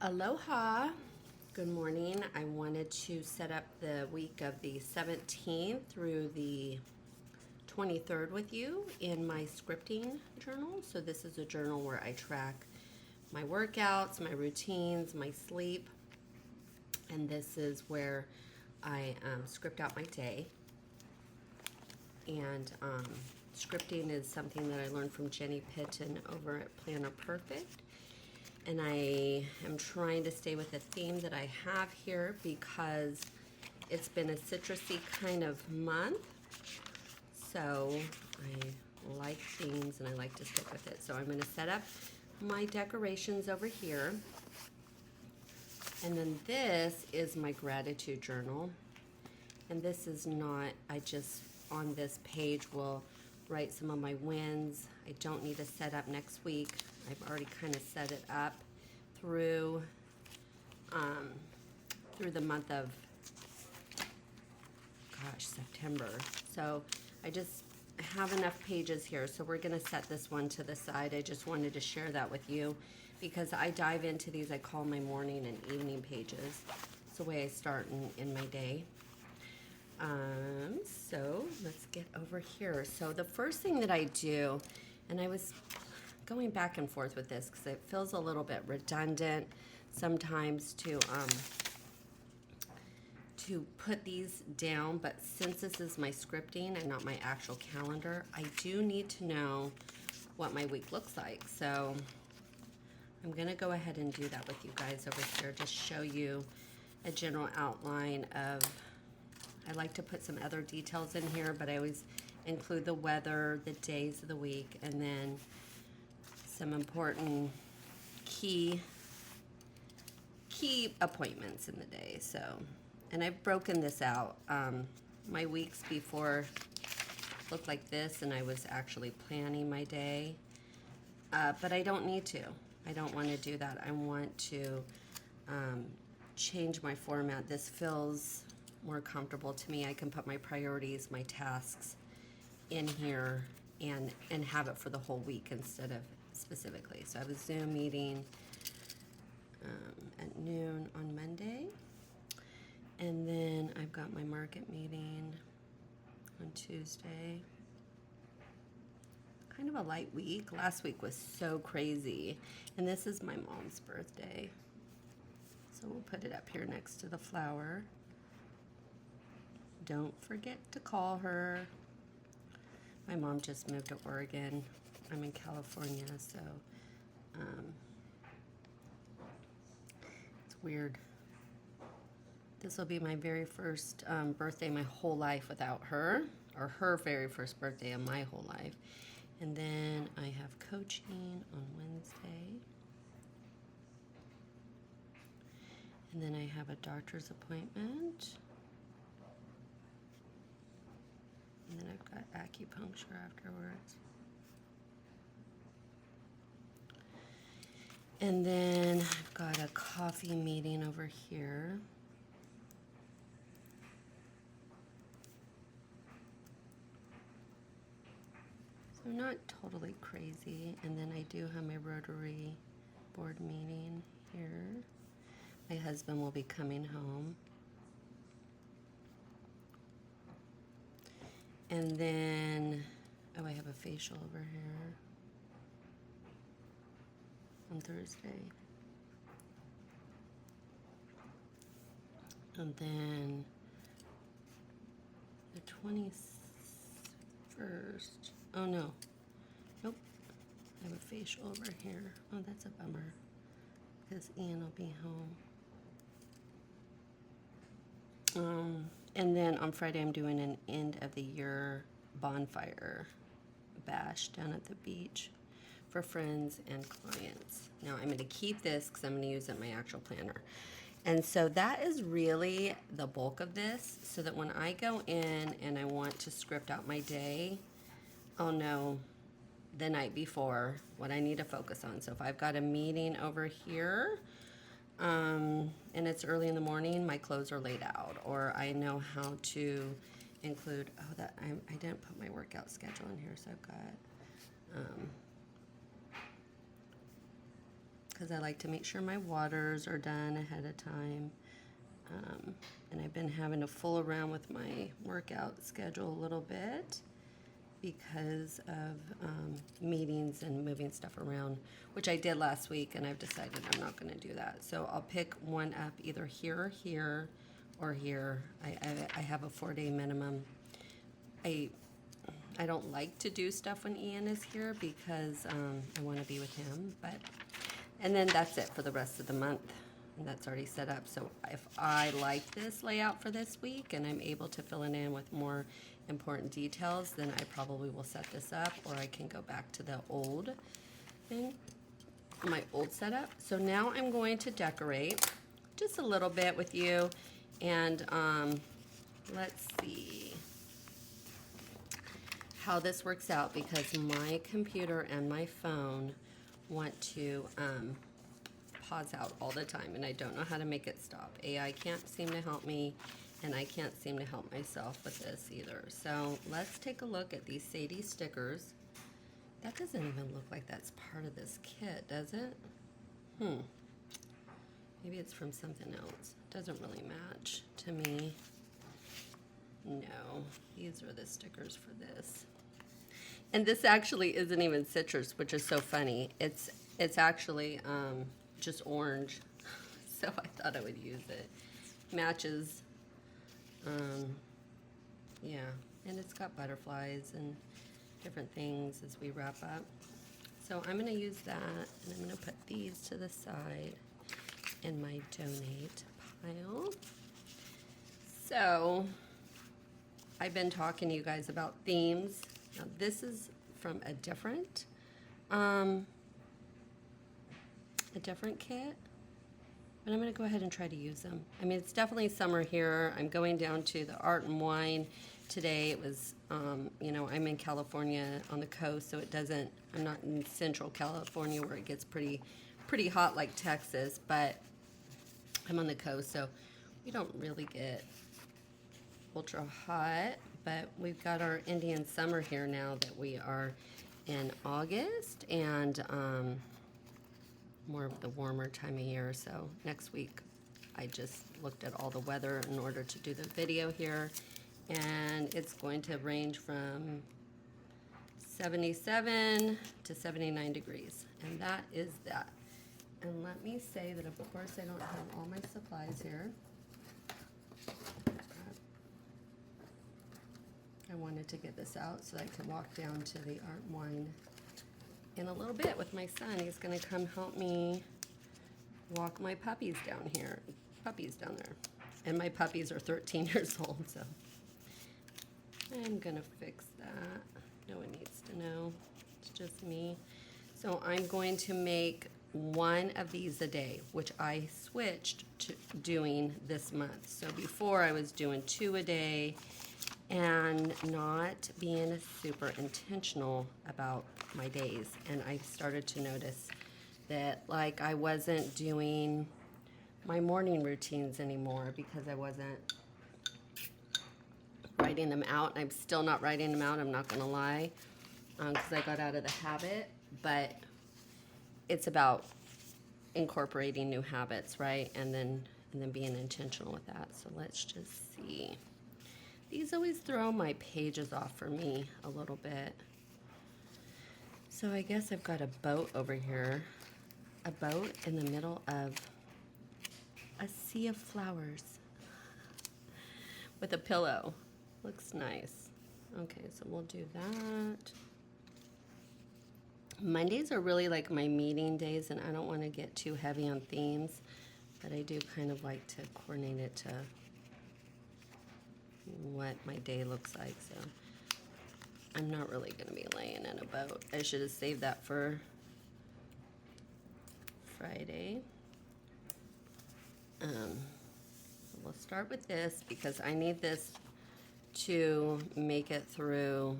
Aloha. Good morning. I wanted to set up the week of the 17th through the 23rd with you in my scripting journal. So this is a journal where I track my workouts, my routines, my sleep, and this is where I script out my day. And scripting is something that I learned from Jenny Pitton over at Planner Perfect. And I am trying to stay with the theme that I have here because it's been a citrusy kind of month. So I like themes and I like to stick with it. So I'm going to set up my decorations over here. And then this is my gratitude journal. And this is not, I just on this page will write some of my wins. I don't need to set up next week. I've already kind of set it up through the month of September. So I just have enough pages here. So we're going to set this one to the side. I just wanted to share that with you because I dive into these. I call my morning and evening pages. It's the way I start in my day. So let's get over here. So the first thing that I do, and I was going back and forth with this because it feels a little bit redundant sometimes to put these down, but since this is my scripting and not my actual calendar, I do need to know what my week looks like. So I'm gonna go ahead and do that with you guys over here, just show you a general outline of, I like to put some other details in here, but I always include the weather, the days of the week, and then some important key appointments in the day. So, and I've broken this out. My weeks before looked like this, and I was actually planning my day, but I don't need to. I don't want to do that. I want to change my format. This feels more comfortable to me. I can put my priorities, my tasks in here and have it for the whole week instead of specifically. So I have a Zoom meeting at noon on Monday. And then I've got my market meeting on Tuesday. Kind of a light week. Last week was so crazy. And this is my mom's birthday. So we'll put it up here next to the flower. Don't forget to call her. My mom just moved to Oregon. I'm in California, so it's weird. This will be my very first birthday my whole life without her, or her very first birthday of my whole life. And then I have coaching on Wednesday. And then I have a doctor's appointment. And then I've got acupuncture afterwards. And then I've got a coffee meeting over here. So not totally crazy. And then I do have my Rotary board meeting here. My husband will be coming home. And then, oh, I have a facial over here on Thursday. And then the 21st, oh no, nope, I have a facial over here. Oh, that's a bummer, because Ian will be home. And then on Friday, I'm doing an end of the year bonfire bash down at the beach for friends and clients. Now I'm going to keep this because I'm going to use it in my actual planner. And so that is really the bulk of this, so that when I go in and I want to script out my day, I'll know the night before what I need to focus on. So if I've got a meeting over here, and it's early in the morning, my clothes are laid out, or I know how to include, oh, that I didn't put my workout schedule in here, so I've got because I like to make sure my waters are done ahead of time. And I've been having to fool around with my workout schedule a little bit because of meetings and moving stuff around, which I did last week, and I've decided I'm not going to do that. So I'll pick one up either here, here, or here. I have a 4-day minimum. I don't like to do stuff when Ian is here because I want to be with him, and then that's it for the rest of the month. And that's already set up. So if I like this layout for this week and I'm able to fill it in with more important details, then I probably will set this up, or I can go back to the old thing, my old setup. So now I'm going to decorate just a little bit with you, and let's see how this works out, because my computer and my phone want to pause out all the time, and I don't know how to make it stop. AI can't seem to help me, and I can't seem to help myself with this either. So let's take a look at these Sadie stickers. That doesn't even look like that's part of this kit, does it? Maybe it's from something else. Doesn't really match to me. No, these are the stickers for this. And this actually isn't even citrus, which is so funny. It's actually just orange, so I thought I would use it. Matches, yeah, and it's got butterflies and different things as we wrap up. So I'm gonna use that, and I'm gonna put these to the side in my donate pile. So I've been talking to you guys about themes. Now this is from a different kit, but I'm going to go ahead and try to use them. I mean, it's definitely summer here. I'm going down to the Art and Wine today. It was, you know, I'm in California on the coast, so I'm not in central California where it gets pretty hot like Texas, but I'm on the coast, so we don't really get ultra hot, but we've got our Indian summer here now that we are in August, and more of the warmer time of year. So next week I just looked at all the weather in order to do the video here, and it's going to range from 77 to 79 degrees, and that is that. And let me say that, of course, I don't have all my supplies here. I wanted to get this out so I could walk down to the Art and Wine in a little bit with my son. He's going to come help me walk my puppies down here. Puppies down there. And my puppies are 13 years old, so I'm going to fix that. No one needs to know. It's just me. So I'm going to make one of these a day, which I switched to doing this month. So before I was doing 2 a day and not being super intentional about my days. And I started to notice that, like, I wasn't doing my morning routines anymore because I wasn't writing them out. I'm still not writing them out, I'm not gonna lie, because I got out of the habit, but it's about incorporating new habits, right? And then being intentional with that. So let's just see. These always throw my pages off for me a little bit. So I guess I've got a boat over here. A boat in the middle of a sea of flowers with a pillow. Looks nice. Okay, so we'll do that. Mondays are really like my meeting days, and I don't want to get too heavy on themes, but I do kind of like to coordinate it to what my day looks like. So I'm not really going to be laying in a boat. I should have saved that for Friday. We'll start with this because I need this to make it through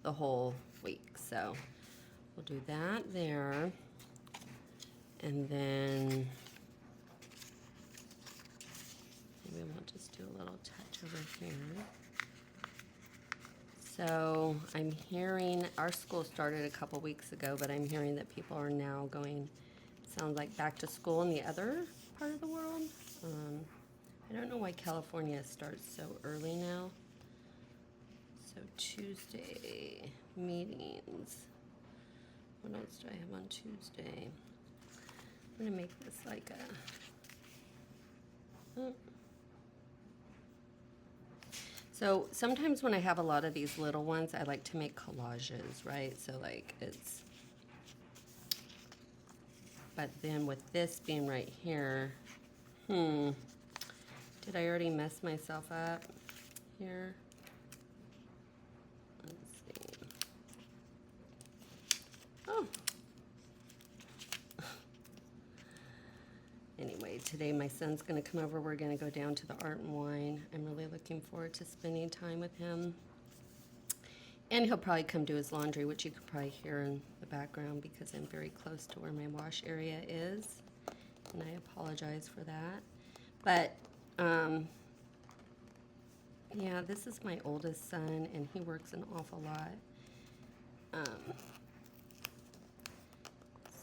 the whole week. So we'll do that there, and then maybe we'll just do a little touch over here. So I'm hearing, our school started a couple weeks ago, but I'm hearing that people are now going sounds like back to school in the other part of the world. I don't know why California starts so early now. So Tuesday meetings. What else do I have on Tuesday? I'm gonna make this like a... So sometimes when I have a lot of these little ones, I like to make collages, right? So like it's... But then with this being right here, did I already mess myself up here? Let's see. Oh. Anyway, today my son's going to come over. We're going to go down to the Art and Wine. I'm really looking forward to spending time with him. And he'll probably come do his laundry, which you can probably hear in the background because I'm very close to where my wash area is. And I apologize for that. But, yeah, this is my oldest son, and he works an awful lot.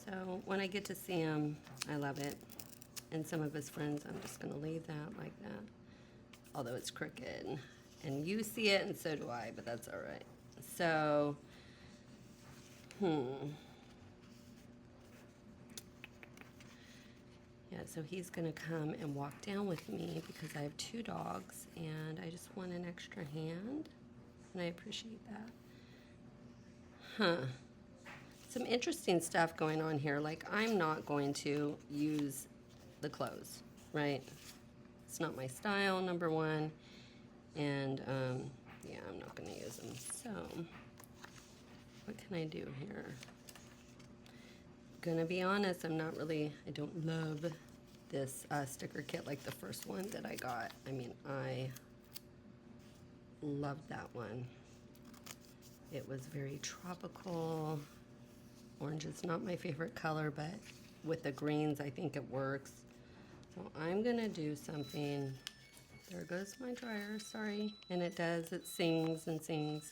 So when I get to see him, I love it. And some of his friends, I'm just going to leave that like that. Although it's crooked. And you see it, and so do I, but that's all right. So, yeah, so he's going to come and walk down with me because I have 2 dogs, and I just want an extra hand, and I appreciate that. Some interesting stuff going on here. Like, I'm not going to use the clothes, right? It's not my style, number one, and, yeah, I'm not going to use them. So, what can I do here? Gonna be honest, I don't love this sticker kit like the first one that I got. I mean, I loved that one. It was very tropical. Orange is not my favorite color, but with the greens, I think it works. So I'm gonna do something. There goes my dryer, sorry. And it does, it sings and sings.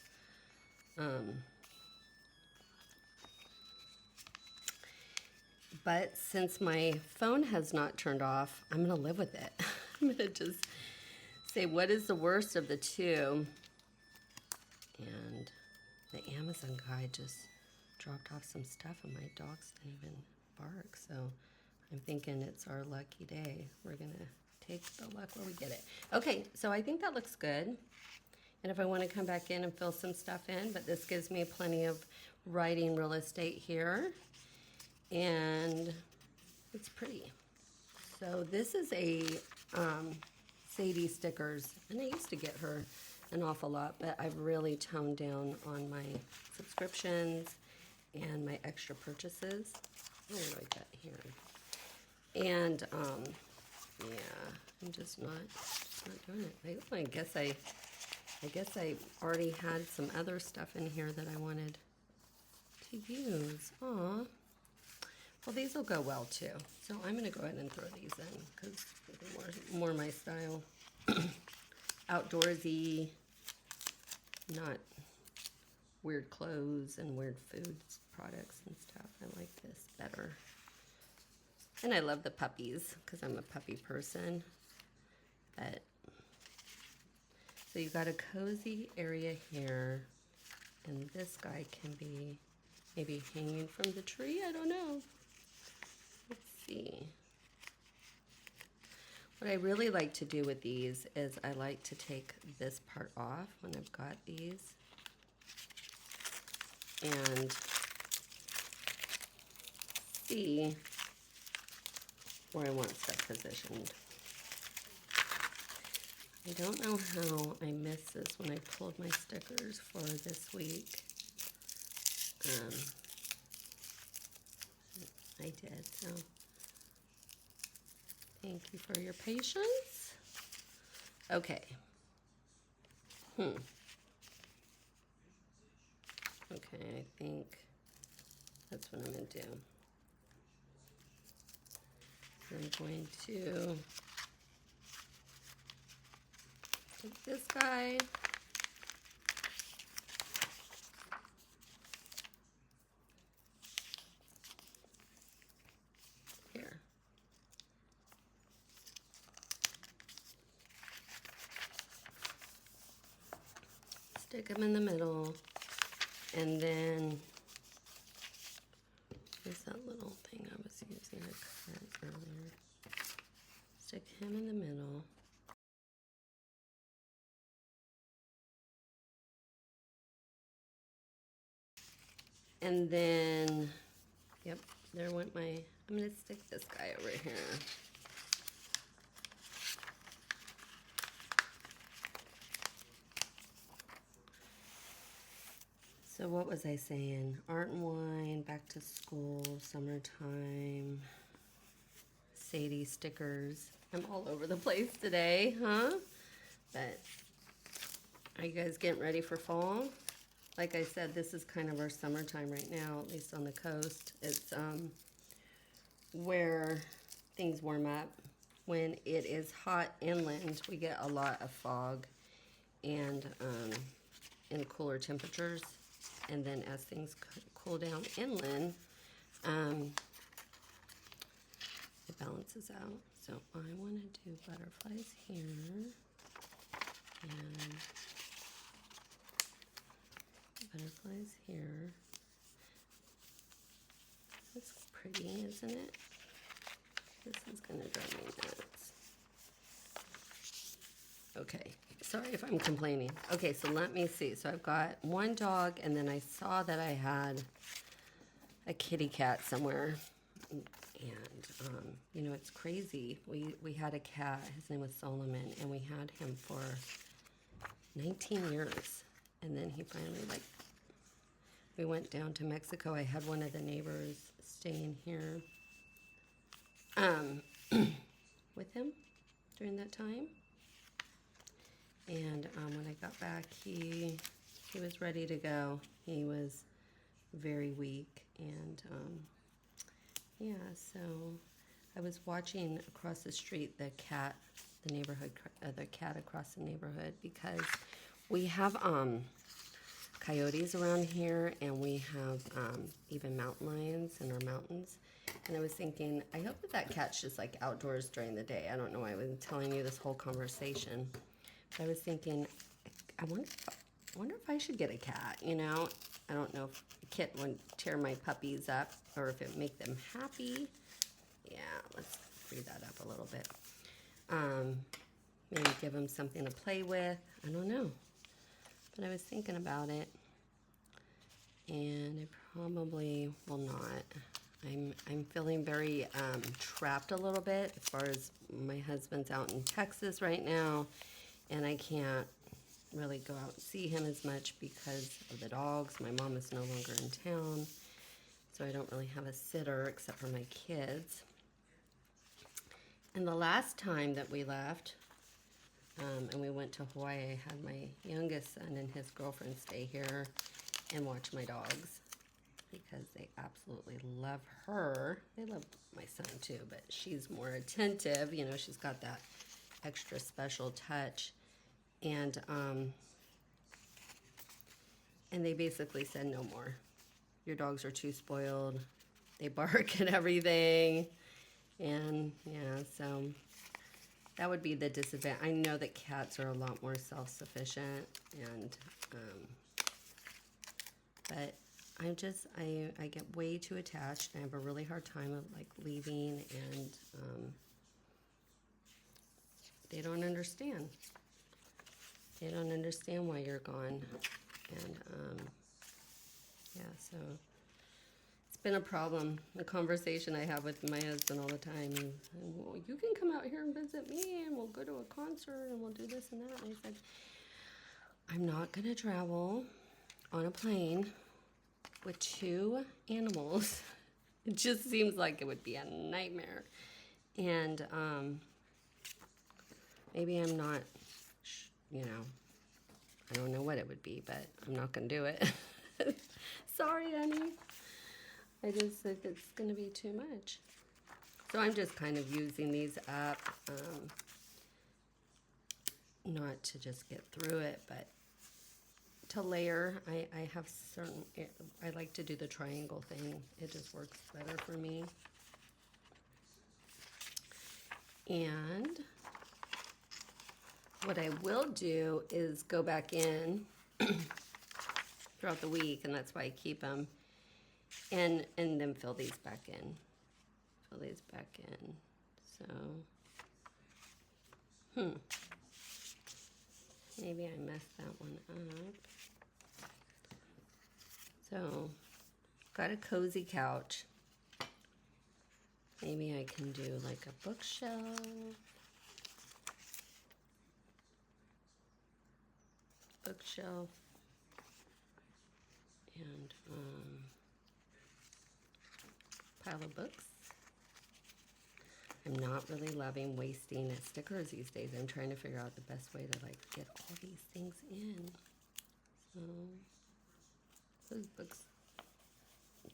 But since my phone has not turned off, I'm gonna live with it. I'm gonna just say, what is the worst of the two? And the Amazon guy just dropped off some stuff and my dogs didn't even bark. So I'm thinking it's our lucky day. We're gonna take the luck where we get it. Okay, so I think that looks good. And if I wanna come back in and fill some stuff in, but this gives me plenty of writing real estate here. And it's pretty. So this is a Sadie Stickers, and I used to get her an awful lot, but I've really toned down on my subscriptions and my extra purchases. I'm gonna write that here. And yeah, I'm just not doing it. I guess I already had some other stuff in here that I wanted to use. Aw. Well, these will go well too. So I'm going to go ahead and throw these in because they're more my style. Outdoorsy, not weird clothes and weird foods, products and stuff. I like this better. And I love the puppies because I'm a puppy person. But so you've got a cozy area here. And this guy can be maybe hanging from the tree. I don't know. Let's see. What I really like to do with these is I like to take this part off when I've got these and see where I want stuff positioned. I don't know how I missed this when I pulled my stickers for this week. I did, so thank you for your patience. Okay. Okay, I think that's what I'm going to do. I'm going to take this guy. stick them in the middle, and then where's that little thing I was using to cut earlier? Stick him in the middle. And then, yep, there went my, I'm gonna stick this guy over here. So what was I saying? Art and wine, back to school, summertime, Sadie stickers. I'm all over the place today, huh? But are you guys getting ready for fall? Like I said, this is kind of our summertime right now, at least on the coast. It's where things warm up. When it is hot inland, we get a lot of fog and cooler temperatures. And then as things cool down inland, it balances out. So I want to do butterflies here. And butterflies here. That's pretty, isn't it? This is gonna drive me nuts. Okay, sorry if I'm complaining. Okay, so let me see. So I've got one dog, and then I saw that I had a kitty cat somewhere. And you know, it's crazy. We had a cat, his name was Solomon, and we had him for 19 years. And then he finally, like, we went down to Mexico. I had one of the neighbors staying here with him during that time. And when I got back, he was ready to go. He was very weak, and yeah, so I was watching across the street the cat across the neighborhood, because we have coyotes around here, and we have even mountain lions in our mountains. And I was thinking, I hope that cat's just like outdoors during the day. I don't know why I was telling you this whole conversation. But I was thinking, I wonder if I should get a cat, you know? I don't know if a kitten would tear my puppies up or if it would make them happy. Yeah, let's free that up a little bit. Maybe give them something to play with. I don't know. But I was thinking about it, and I probably will not. I'm feeling very trapped a little bit as far as my husband's out in Texas right now, and I can't really go out and see him as much because of the dogs. My mom is no longer in town, so I don't really have a sitter except for my kids. And the last time that we left, and we went to Hawaii, I had my youngest son and his girlfriend stay here and watch my dogs, because they absolutely love her. They love my son too, but she's more attentive. You know, she's got that extra special touch. And they basically said, no more. Your dogs are too spoiled. They bark at everything. And yeah, so that would be the disadvantage. I know that cats are a lot more self-sufficient, and but I get way too attached, and I have a really hard time of like leaving, and they don't understand. They don't understand why you're gone, and yeah, so it's been a problem. The conversation I have with my husband all the time. Well, you can come out here and visit me, and we'll go to a concert, and we'll do this and that. And I said, I'm not gonna travel on a plane with 2 animals. It just seems like it would be a nightmare. And maybe I'm not, you know, I don't know what it would be, but I'm not going to do it. Sorry, honey. I just said it's going to be too much. So I'm just kind of using these up, not to just get through it, but to layer. I have certain, I like to do the triangle thing. It just works better for me. And what I will do is go back in throughout the week, and that's why I keep them. And then fill these back in. Fill these back in. So, maybe I messed that one up. So, got a cozy couch. Maybe I can do like a bookshelf. Bookshelf. And pile of books. I'm not really loving wasting stickers these days. I'm trying to figure out the best way to like get all these things in. So those books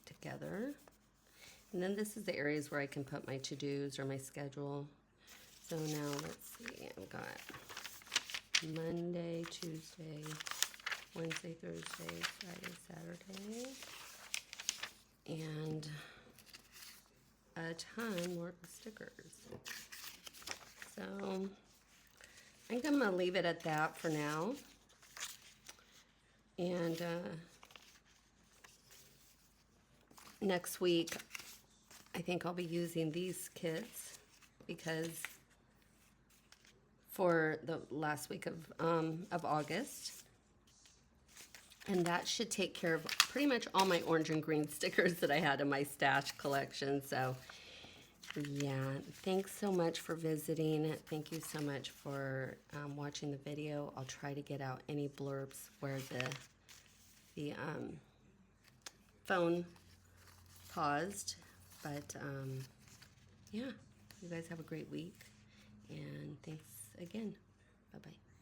together. And then this is the areas where I can put my to-dos or my schedule. So now let's see, I've got Monday, Tuesday, Wednesday, Thursday, Friday, Saturday, and a ton more stickers. So I think I'm gonna leave it at that for now. And next week, I think I'll be using these kits because for the last week of August. And that should take care of pretty much all my orange and green stickers that I had in my stash collection. So yeah, thanks so much for visiting. Thank you so much for watching the video. I'll try to get out any blurbs where the phone paused. But yeah, you guys have a great week. And thanks again. Bye-bye.